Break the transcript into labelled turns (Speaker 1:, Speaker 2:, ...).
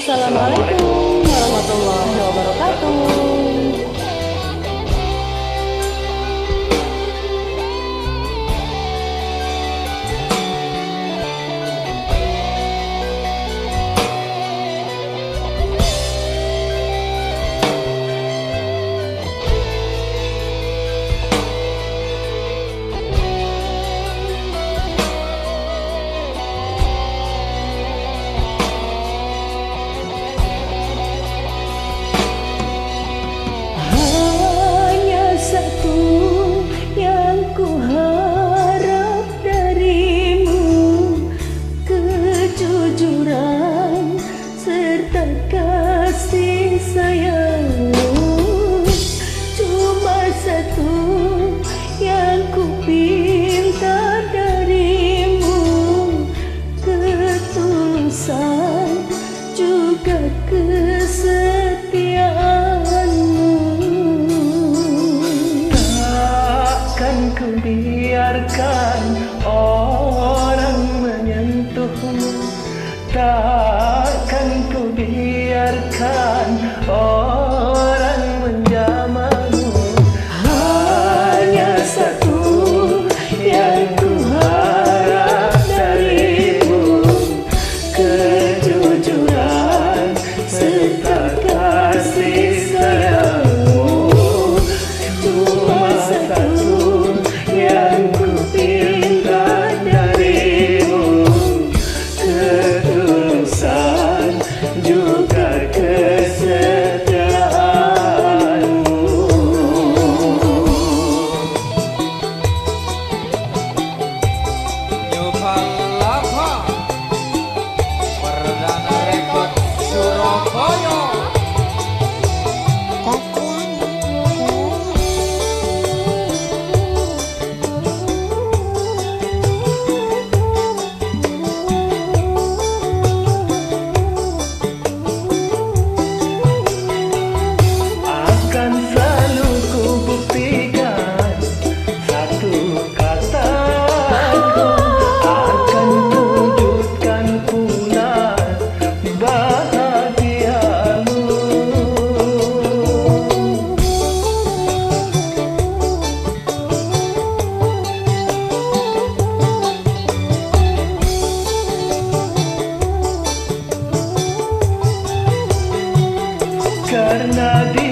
Speaker 1: Assalamualaikum warahmatullahi wabarakatuh.
Speaker 2: Kasih sayangmu cuma satu yang ku pinta darimu, ketulusan juga kesetiaanmu.
Speaker 3: Takkan ku biarkan orang menyentuhmu, takkan ku biarkan orang menjamahmu.
Speaker 2: Hanya satu yang ku harap darimu, kejujuran serta kasih sayangmu. Cuma satu yang ku pinta darimu, ketulusan juga kesetiaanmu.
Speaker 4: Nyukalapa Perdana Rekod Surabaya.
Speaker 3: Akan selalu ku buktikan satu kataku, akan wujudkan pula bahagiamu. Karena dia